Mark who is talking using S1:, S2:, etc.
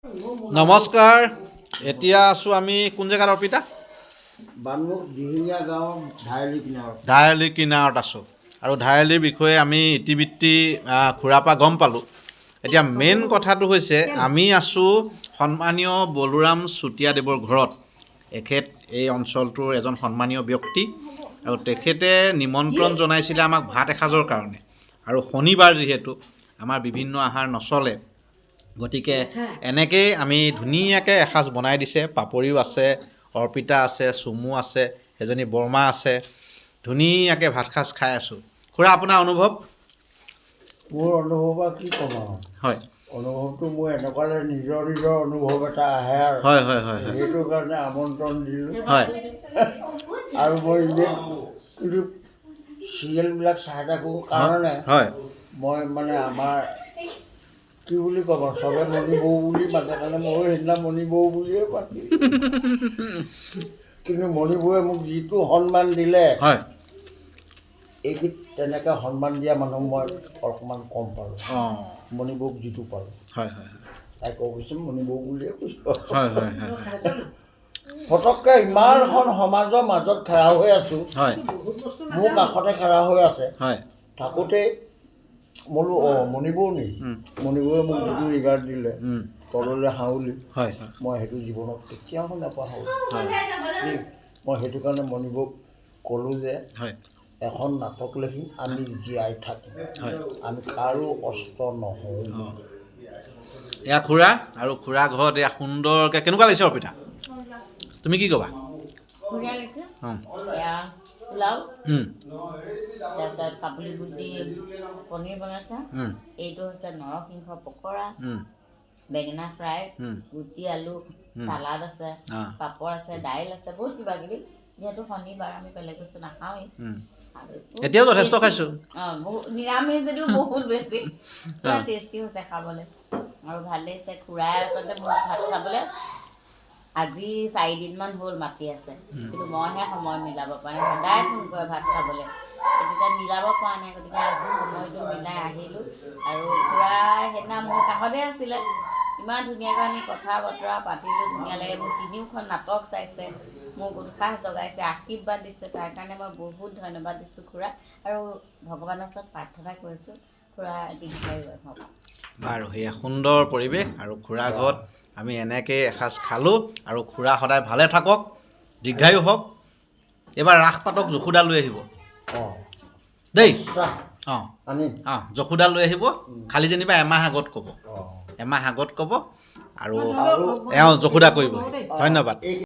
S1: নমস্কাৰ এতিয়া আছো আমি কোন জেগাত অৰ্পিতা
S2: বানমুখ দিহিঙীয়া গাঁও
S1: ধায়লি কিনাৰত আছোঁ আৰু ধায়লিৰ বিষয়ে আমি ইতিবৃত্তি খুৰাৰ পৰা গম পালোঁ। এতিয়া মেইন কথাটো হৈছে আমি আছোঁ সন্মানীয় বলোৰাম চুতীয়াদেৱৰ ঘৰত। এখেত এই অঞ্চলটোৰ এজন সন্মানীয় ব্যক্তি আৰু তেখেতে নিমন্ত্ৰণ জনাইছিলে আমাক ভাত এসাঁজৰ কাৰণে আৰু শনিবাৰ যিহেতু আমাৰ বিভিন্ন আহাৰ নচলে গতিকে এনেকেই আমি ধুনীয়াকৈ এসাঁজ বনাই দিছে। পাপৰিও আছে, অৰ্পিতা আছে, চুমু আছে, এজনী বৰমা আছে, ধুনীয়াকৈ ভাত সাঁজ খাই আছোঁ। খুৰা আপোনাৰ অনুভৱ?
S2: মোৰ অনুভৱ কি ক'ম আৰু
S1: হয়,
S2: অনুভৱটো মোৰ এনেকুৱালৈ নিজৰ অনুভৱ এটা আহে আৰু
S1: হয় হয় হয়
S2: সেইটো কাৰণে আমন্ত্ৰণ দিলোঁ।
S1: হয়
S2: আৰু মই এনেই কিন্তু চিৰিয়েলবিলাক চাই থাকোঁ কাৰণে
S1: হয়
S2: মই মানে আমাৰ কি বুলি ক'ব চবে মণি বৌ বুলি মাতে কাৰণে ময়ো সেইদিনা মণি বৌ বুলিয়ে মাতিম। কিন্তু মণি বৌয়ে মোক যিটো সন্মান দিলে
S1: হয়
S2: এইখিনিত তেনেকৈ সন্মান দিয়া মানুহ মই অকণমান কম পালোঁ।
S1: অঁ
S2: মণি বৌক যিটো পালোঁ
S1: হয় হয়
S2: তাই ক'ব কৈছোঁ মণি বৌ বুলিয়ে কৈছোঁ।
S1: হয় হয় হয়
S2: পটককৈ ইমানখন সমাজৰ মাজত খাৰা হৈ আছোঁ,
S1: হয়
S2: মোৰ কাষতে খাৰা হৈ আছে
S1: হয়
S2: থাকোঁতেই বোলো অঁ মণিবৌ নি মণিবৌয়ে মোক যিটো ৰিগাৰ্ড দিলে তললৈ হাউলি
S1: হয়
S2: মই সেইটো জীৱনত কেতিয়াও নাপাহৰোঁ।
S1: হয়
S2: মই সেইটো কাৰণে মণিবৌক ক'লোঁ যে
S1: হয়
S2: এখন নাটক লিখিম, আমি জীয়াই থাকিম,
S1: হয়
S2: আমি কাৰো অস্ত্ৰ নহওঁ।
S1: অঁ এয়া খুৰা আৰু খুৰা ঘৰত এয়া সুন্দৰকৈ কেনেকুৱা লাগিছে অৰ্পিতা? তুমি কি ক'বা?
S3: ধুনীয়া লাগিছে।
S1: অঁ
S3: এয়া পোলাও, তাৰপিছত কাবুলী বুট দি পনীৰ বনাইছে, এইটো হৈছে নৰসিংহ পকৰা, বেঙেনা ফ্ৰাই, ৰুটি আলু, চালাড আছে, পাপৰ আছে, দাইল আছে, বহুত কিবা কিবি। যিহেতু শনিবাৰ আমি বেলেগ বস্তু নাখাওঁৱেই।
S1: এতিয়াও যথেষ্ট খাইছোঁ।
S3: অঁ বহুত নিৰামিষ যদিও বহুত বেছি পুৰা টেষ্টি হৈছে খাবলৈ আৰু ভাল লাগিছে। খুৰাই আচলতে মোক ভাত খাবলৈ আজি 4 দিনমান হ'ল মাতি আছে, কিন্তু মইহে সময় মিলাব পৰা নাই। সদায় ফোন কৰে ভাত খাবলৈ, গতিকে মিলাব পৰা নাই। গতিকে আজি সময়টো মিলাই আহিলোঁ আৰু খুৰাই সেইদিনা মোৰ কাষতে আছিলে। ইমান ধুনীয়াকৈ আমি কথা বতৰা পাতিলোঁ, ধুনীয়া লাগে। মোৰ 3খন নাটক চাইছে, মোক উৎসাহ জগাইছে, আশীৰ্বাদ দিছে, তাৰ কাৰণে মই বহুত ধন্যবাদ দিছোঁ খুৰা। আৰু ভগৱানৰ ওচৰত প্ৰাৰ্থনা কৰিছোঁ খুৰা দীৰ্ঘায়ু হওক।
S1: বাৰু সেয়া সুন্দৰ পৰিৱেশ আৰু খুৰা ঘৰত আমি এনেকৈ এসাঁজ খালোঁ আৰু খুৰা সদায় ভালে থাকক, দীৰ্ঘায়ু হওক। এইবাৰ ৰাস পাতক, যশোদা লৈ আহিব
S2: অঁ
S1: দেই। অঁ
S2: আনিম।
S1: অঁ যশোদা লৈ আহিব, খালি যেনিবা এমাহ আগত ক'ব,
S2: অঁ
S1: এমাহ আগত ক'ব আৰু এওঁ যশোদা কৰিব। ধন্যবাদ।